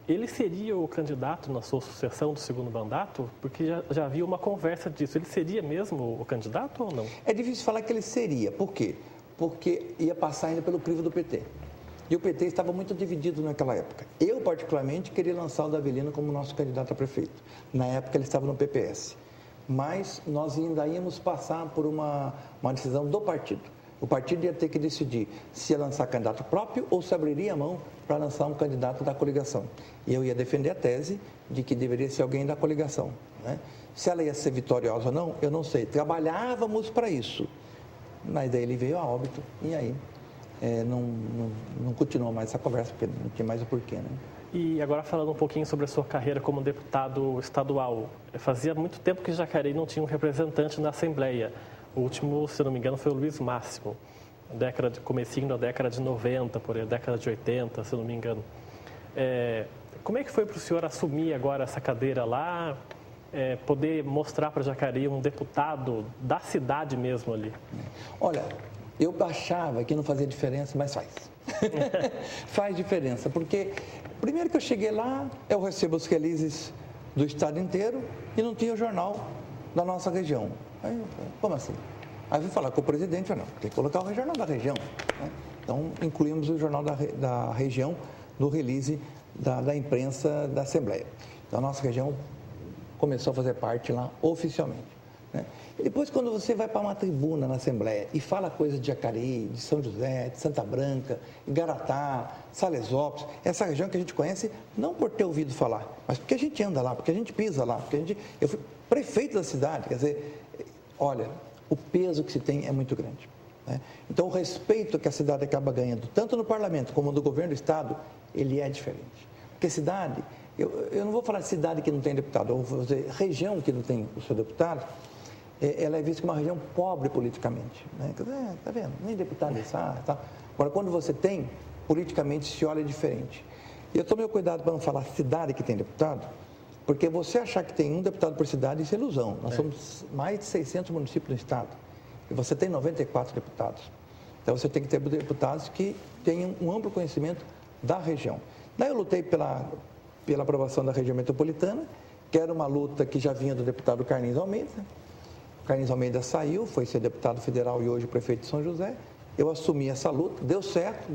Ele seria o candidato na sua sucessão do segundo mandato? Porque já havia uma conversa disso. Ele seria mesmo o candidato ou não? É difícil falar que ele seria. Por quê? Porque ia passar ainda pelo crivo do PT. E o PT estava muito dividido naquela época. Eu, particularmente, queria lançar o Davelino como nosso candidato a prefeito. Na época, ele estava no PPS. Mas nós ainda íamos passar por uma decisão do partido. O partido ia ter que decidir se ia lançar candidato próprio ou se abriria a mão para lançar um candidato da coligação. E eu ia defender a tese de que deveria ser alguém da coligação, né? Se ela ia ser vitoriosa ou não, eu não sei. Trabalhávamos para isso. Mas daí ele veio a óbito e aí não continuou mais essa conversa, porque não tinha mais o porquê, né? E agora falando um pouquinho sobre a sua carreira como deputado estadual. Fazia muito tempo que Jacareí não tinha um representante na Assembleia. O último, se não me engano, foi o Luiz Máximo, comecinho da década de 90, por aí, década de 80, se não me engano. Como é que foi para o senhor assumir agora essa cadeira lá, poder mostrar para Jacareí um deputado da cidade mesmo ali? Olha, eu achava que não fazia diferença, mas faz. Faz diferença, porque primeiro que eu cheguei lá, eu recebo os releases do estado inteiro e não tinha o jornal da nossa região. Aí eu falei, como assim? Aí eu fui falar com o presidente, falei, não, tem que colocar o jornal da região, né? Então, incluímos o jornal da região no release da imprensa da Assembleia. Então, a nossa região começou a fazer parte lá oficialmente, né? E depois, quando você vai para uma tribuna na Assembleia e fala coisas de Jacareí, de São José, de Santa Branca, Igaratá, Salesópolis, essa região que a gente conhece não por ter ouvido falar, mas porque a gente anda lá, porque a gente pisa lá, eu fui prefeito da cidade, quer dizer, olha, o peso que se tem é muito grande, né? Então, o respeito que a cidade acaba ganhando, tanto no parlamento como no governo do estado, ele é diferente. Porque cidade, eu não vou falar de cidade que não tem deputado, eu vou dizer região que não tem o seu deputado, ela é vista como uma região pobre politicamente, né? Tá vendo? Nem deputado está. Agora, quando você tem, politicamente se olha diferente. E eu tomei o cuidado para não falar cidade que tem deputado, porque você achar que tem um deputado por cidade, isso é ilusão. Nós somos mais de 600 municípios no estado e você tem 94 deputados. Então, você tem que ter deputados que tenham um amplo conhecimento da região. Daí eu lutei pela aprovação da região metropolitana, que era uma luta que já vinha do deputado Carlinhos Almeida. Carlinhos Almeida saiu, foi ser deputado federal e hoje prefeito de São José. Eu assumi essa luta, deu certo, o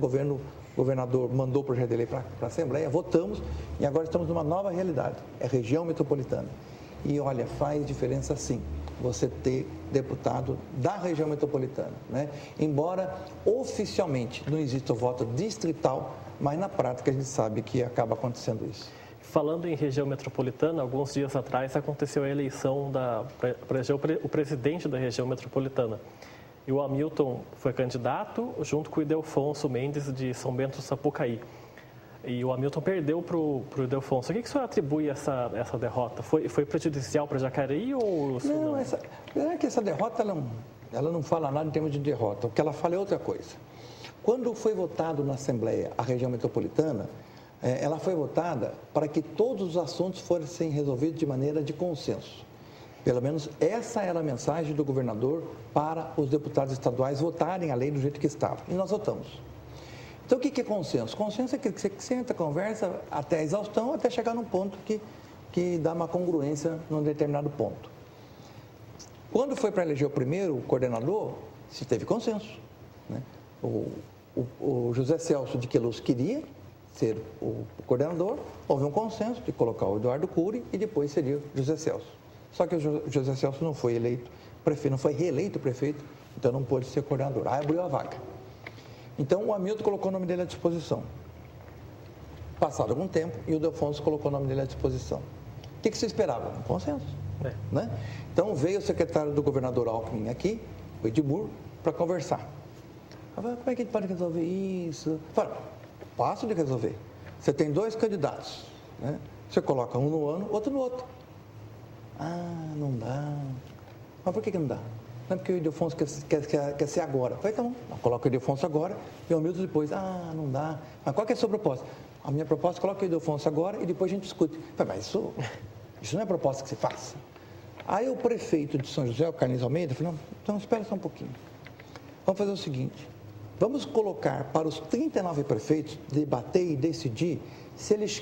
governador mandou o projeto de lei para a Assembleia, votamos e agora estamos numa nova realidade, é região metropolitana. E olha, faz diferença sim, você ter deputado da região metropolitana, né? Embora oficialmente não exista o voto distrital, mas na prática a gente sabe que acaba acontecendo isso. Falando em região metropolitana, alguns dias atrás aconteceu a eleição para o presidente da região metropolitana. E o Hamilton foi candidato junto com o Ildefonso Mendes de São Bento do Sapucaí. E o Hamilton perdeu para o Ildefonso. O que o senhor atribui essa derrota? Foi prejudicial para Jacareí ou não? Essa derrota ela não fala nada em termos de derrota. O que ela fala é outra coisa. Quando foi votado na Assembleia a região metropolitana, ela foi votada para que todos os assuntos fossem resolvidos de maneira de consenso. Pelo menos essa era a mensagem do governador para os deputados estaduais votarem a lei do jeito que estava. E nós votamos. Então, o que é consenso? Consenso é aquilo que você senta, conversa até a exaustão, até chegar num ponto que dá uma congruência num determinado ponto. Quando foi para eleger o primeiro coordenador, se teve consenso, né? O José Celso de Queluz queria ser o coordenador, houve um consenso de colocar o Eduardo Cury e depois seria o José Celso. Só que o José Celso não foi eleito prefeito, não foi reeleito prefeito, então não pôde ser coordenador. Aí abriu a vaga. Então o Hamilton colocou o nome dele à disposição. Passado algum tempo, e o Ildefonso colocou o nome dele à disposição. O que você esperava? Um consenso. Né? Então veio o secretário do governador Alckmin aqui, o Edmur, para conversar. Como é que a gente pode resolver isso? Fala, fácil de resolver. Você tem dois candidatos, né? Você coloca um no ano, outro no outro. Ah, não dá. Mas por que não dá? Não é porque o Ildefonso quer ser agora. Falei, então, coloca o Ildefonso agora e o Hamilton depois. Ah, não dá. Mas qual que é a sua proposta? A minha proposta é colocar o Ildefonso agora e depois a gente discute. Falei, mas isso não é proposta que se faça. Aí o prefeito de São José, o Carlinhos Almeida, falou, não, então espera só um pouquinho. Vamos fazer o seguinte, vamos colocar para os 39 prefeitos debater e decidir se eles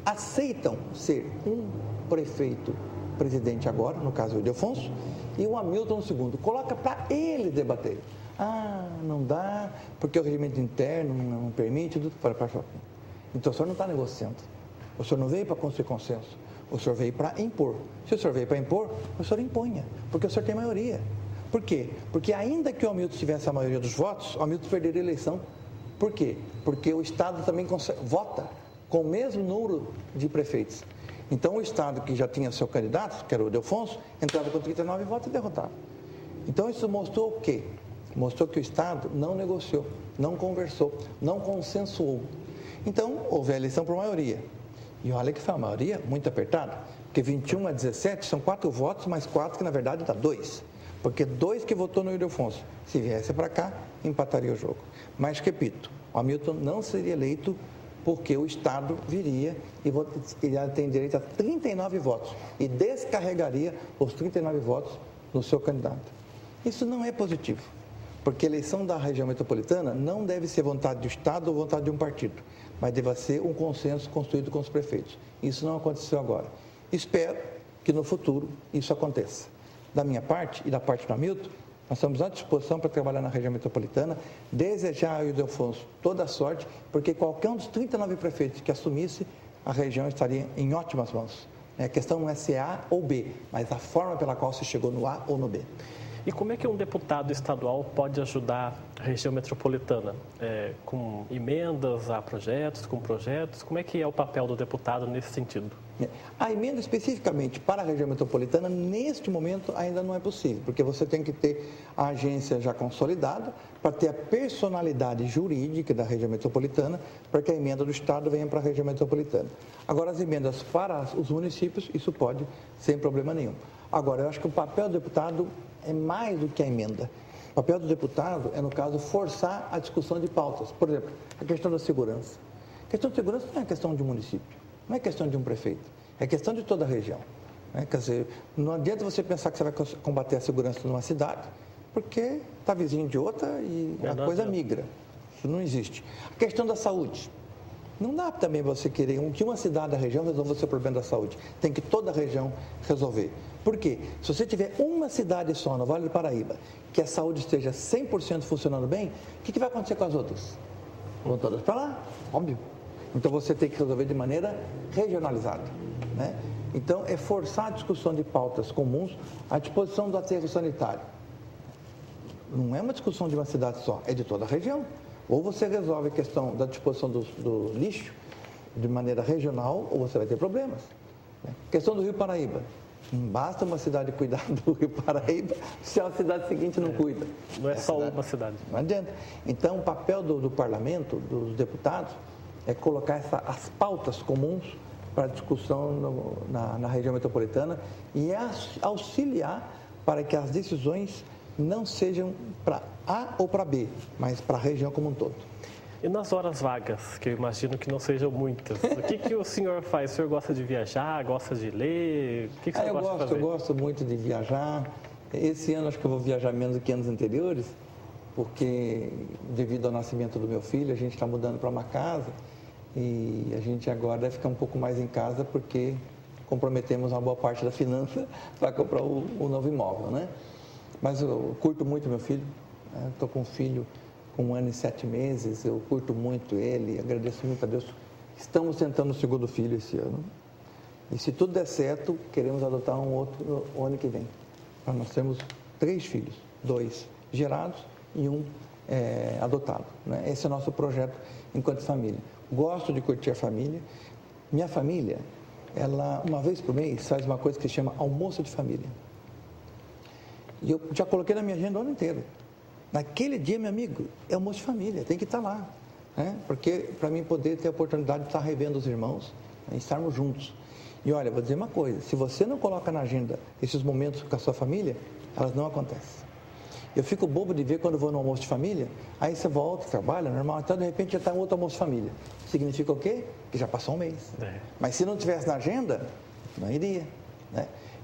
aceitam ser um prefeito presidente agora, no caso o Ildefonso, e o Hamilton no segundo. Coloca para ele debater. Ah, não dá, porque o regimento interno não permite. Então o senhor não está negociando. O senhor não veio para construir consenso. O senhor veio para impor. Se o senhor veio para impor, o senhor imponha, porque o senhor tem maioria. Por quê? Porque ainda que o Hamilton tivesse a maioria dos votos, o Hamilton perderia a eleição. Por quê? Porque o Estado também vota com o mesmo número de prefeitos. Então o Estado que já tinha seu candidato, que era o Ildefonso, entrava com 39 votos e derrotava. Então isso mostrou o quê? Mostrou que o Estado não negociou, não conversou, não consensuou. Então houve a eleição por maioria. E olha que foi uma maioria muito apertada, porque 21 a 17 são 4 votos, mais 4 que na verdade dá 2. Porque 2 que votou no Ildefonso, se viesse para cá, empataria o jogo. Mas, repito, o Hamilton não seria eleito porque o Estado viria e ele tem direito a 39 votos e descarregaria os 39 votos no seu candidato. Isso não é positivo, porque a eleição da região metropolitana não deve ser vontade do Estado ou vontade de um partido, mas deve ser um consenso construído com os prefeitos. Isso não aconteceu agora. Espero que no futuro isso aconteça. Da minha parte e da parte do Hamilton, nós estamos à disposição para trabalhar na região metropolitana, desejar ao Ildefonso toda a sorte, porque qualquer um dos 39 prefeitos que assumisse, a região estaria em ótimas mãos. A questão não é se é A ou B, mas a forma pela qual se chegou no A ou no B. E como é que um deputado estadual pode ajudar a região metropolitana? Com emendas a projetos, com projetos? Como é que é o papel do deputado nesse sentido? A emenda especificamente para a região metropolitana, neste momento, ainda não é possível, porque você tem que ter a agência já consolidada para ter a personalidade jurídica da região metropolitana, para que a emenda do Estado venha para a região metropolitana. Agora, as emendas para os municípios, isso pode sem problema nenhum. Agora, eu acho que o papel do deputado é mais do que a emenda. O papel do deputado é, no caso, forçar a discussão de pautas. Por exemplo, a questão da segurança. A questão de segurança não é questão de um município, não é questão de um prefeito, é questão de toda a região. Quer dizer, não adianta você pensar que você vai combater a segurança numa cidade, porque está vizinho de outra e a coisa migra. Isso não existe. A questão da saúde. Não dá também você querer que uma cidade da região resolva o seu problema da saúde. Tem que toda a região resolver. Por quê? Se você tiver uma cidade só no Vale do Paraíba, que a saúde esteja 100% funcionando bem, o que vai acontecer com as outras? Vão todas para lá? Óbvio. Então você tem que resolver de maneira regionalizada. Então é forçar a discussão de pautas comuns à disposição do aterro sanitário. Não é uma discussão de uma cidade só, é de toda a região. Ou você resolve a questão da disposição do lixo de maneira regional, ou você vai ter problemas. Questão do Rio Paraíba. Não basta uma cidade cuidar do Rio Paraíba se a cidade seguinte não cuida. Não é só uma cidade. Não adianta. Então, o papel do parlamento, dos deputados, é colocar as pautas comuns para discussão na região metropolitana e auxiliar para que as decisões não sejam para A ou para B, mas para a região como um todo. E nas horas vagas, que eu imagino que não sejam muitas, o que o senhor faz? O senhor gosta de viajar, gosta de ler? O que o senhor gosta de fazer? Eu gosto muito de viajar. Esse ano acho que eu vou viajar menos do que anos anteriores, porque devido ao nascimento do meu filho, a gente está mudando para uma casa e a gente agora deve ficar um pouco mais em casa porque comprometemos uma boa parte da finança para comprar o novo imóvel, né? Mas eu curto muito meu filho, estou com um filho com 1 ano e 7 meses, eu curto muito ele, agradeço muito a Deus. Estamos tentando o segundo filho esse ano e se tudo der certo, queremos adotar um outro o ano que vem. Nós temos 3 filhos, 2 gerados e 1 adotado. Esse é o nosso projeto enquanto família. Gosto de curtir a família. Minha família, ela uma vez por mês faz uma coisa que se chama almoço de família. E eu já coloquei na minha agenda o ano inteiro. Naquele dia, meu amigo, é almoço de família, tem que estar lá. Porque para mim poder ter a oportunidade de estar revendo os irmãos, estarmos juntos. E olha, vou dizer uma coisa, se você não coloca na agenda esses momentos com a sua família, elas não acontecem. Eu fico bobo de ver quando eu vou no almoço de família, aí você volta, trabalha, normal, então de repente já está um outro almoço de família. Significa o quê? Que já passou um mês. Mas se não tivesse na agenda, não iria.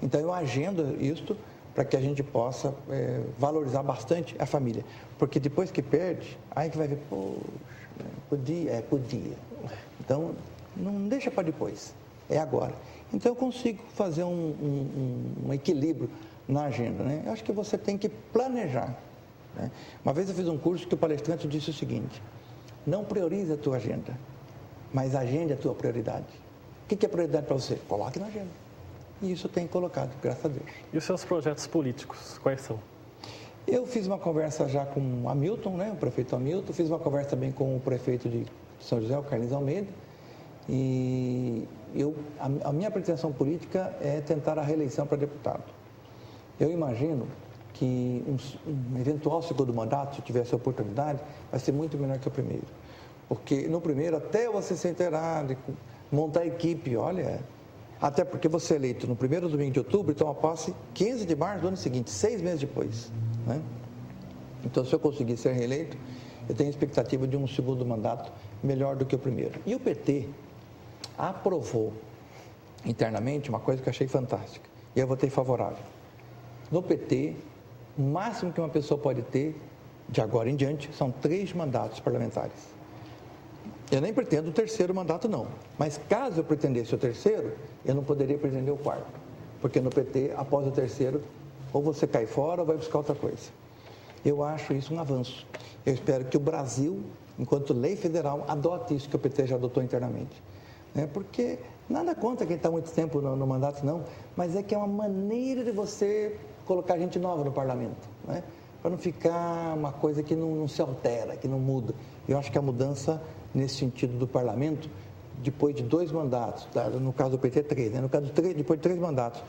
Então eu agendo isto para que a gente possa valorizar bastante a família. Porque depois que perde, aí que vai ver, poxa, podia. Então, não deixa para depois. é agora. Então, eu consigo fazer um equilíbrio na agenda, né? Eu acho que você tem que planejar, né? Uma vez eu fiz um curso que o palestrante disse o seguinte: não priorize a tua agenda, mas agende a tua prioridade. O que é prioridade para você? Coloque na agenda. E isso eu tenho colocado, graças a Deus. E os seus projetos políticos, quais são? Eu fiz uma conversa já com o Hamilton, né, o prefeito Hamilton, fiz uma conversa também com o prefeito de São José, o Carlinhos Almeida, e a minha pretensão política é tentar a reeleição para deputado. Eu imagino que um eventual segundo mandato, se tivesse a oportunidade, vai ser muito melhor que o primeiro. Porque no primeiro, até você se inteirar, montar a equipe, olha, até porque você é eleito no primeiro domingo de outubro e toma posse 15 de março do ano seguinte, 6 meses depois, né? Então, se eu conseguir ser reeleito, eu tenho expectativa de um segundo mandato melhor do que o primeiro. E o PT aprovou internamente uma coisa que eu achei fantástica, e eu votei favorável. No PT, o máximo que uma pessoa pode ter, de agora em diante, são 3 mandatos parlamentares. Eu nem pretendo o terceiro mandato, não. Mas caso eu pretendesse o terceiro, eu não poderia pretender o quarto. Porque no PT, após o terceiro, ou você cai fora ou vai buscar outra coisa. Eu acho isso um avanço. Eu espero que o Brasil, enquanto lei federal, adote isso que o PT já adotou internamente. Porque nada contra quem está muito tempo no mandato, não. Mas é que é uma maneira de você colocar gente nova no parlamento, né? Para não ficar uma coisa que não se altera, que não muda. Eu acho que a mudança nesse sentido do parlamento, depois de 2 mandatos, tá? No caso do PT, 3, né? No caso depois de 3 mandatos,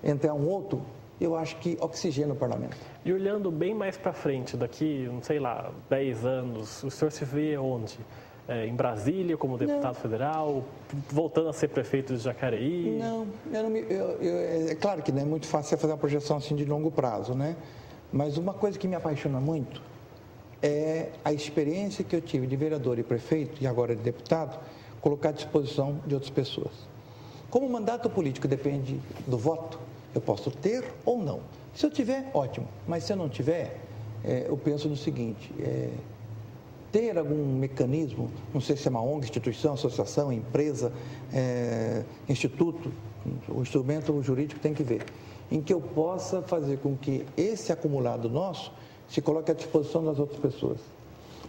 entrar um outro, eu acho que oxigena o parlamento. E olhando bem mais para frente, daqui, não sei lá, 10 anos, o senhor se vê onde? Em Brasília, como deputado federal, voltando a ser prefeito de Jacareí? Não, é claro que não é muito fácil você fazer uma projeção assim de longo prazo, né? Mas uma coisa que me apaixona muito é a experiência que eu tive de vereador e prefeito, e agora de deputado, colocar à disposição de outras pessoas. Como o mandato político depende do voto, eu posso ter ou não. Se eu tiver, ótimo. Mas se eu não tiver, eu penso no seguinte, ter algum mecanismo, não sei se é uma ONG, instituição, associação, empresa, instituto, o instrumento jurídico tem que ver, em que eu possa fazer com que esse acumulado nosso se coloque à disposição das outras pessoas,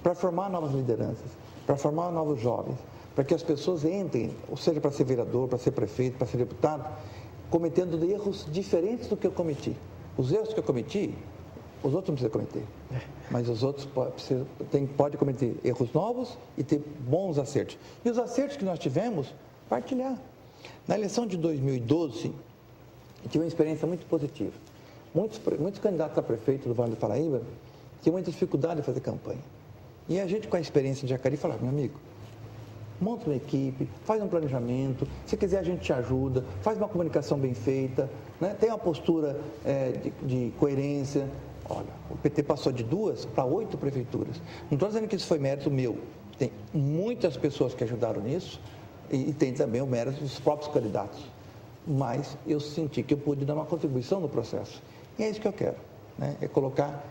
para formar novas lideranças, para formar novos jovens, para que as pessoas entrem, ou seja, para ser vereador, para ser prefeito, para ser deputado, cometendo erros diferentes do que eu cometi. Os erros que eu cometi, os outros não precisam cometer, mas os outros podem cometer erros novos e ter bons acertos. E os acertos que nós tivemos, partilhar. Na eleição de 2012, eu tive uma experiência muito positiva. Muitos candidatos a prefeito do Vale do Paraíba tinham muita dificuldade de fazer campanha. E a gente, com a experiência de Jacareí, falava: meu amigo, monta uma equipe, faz um planejamento, se quiser a gente te ajuda, faz uma comunicação bem feita, né? Tem uma postura de coerência. Olha, o PT passou de 2 para 8 prefeituras. Não estou dizendo que isso foi mérito meu. Tem muitas pessoas que ajudaram nisso e tem também o mérito dos próprios candidatos. Mas eu senti que eu pude dar uma contribuição no processo. E é isso que eu quero, né? É colocar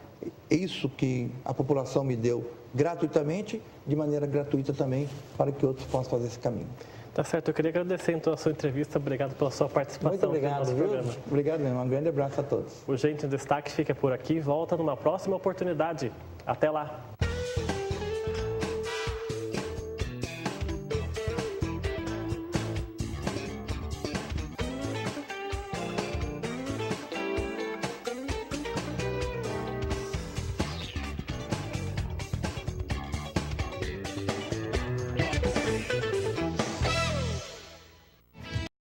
isso que a população me deu gratuitamente, de maneira gratuita também, para que outros possam fazer esse caminho. Tá certo, eu queria agradecer então a sua entrevista, obrigado pela sua participação. Muito obrigado, no nosso programa. Obrigado mesmo, um grande abraço a todos. O Gente em Destaque fica por aqui, volta numa próxima oportunidade. Até lá!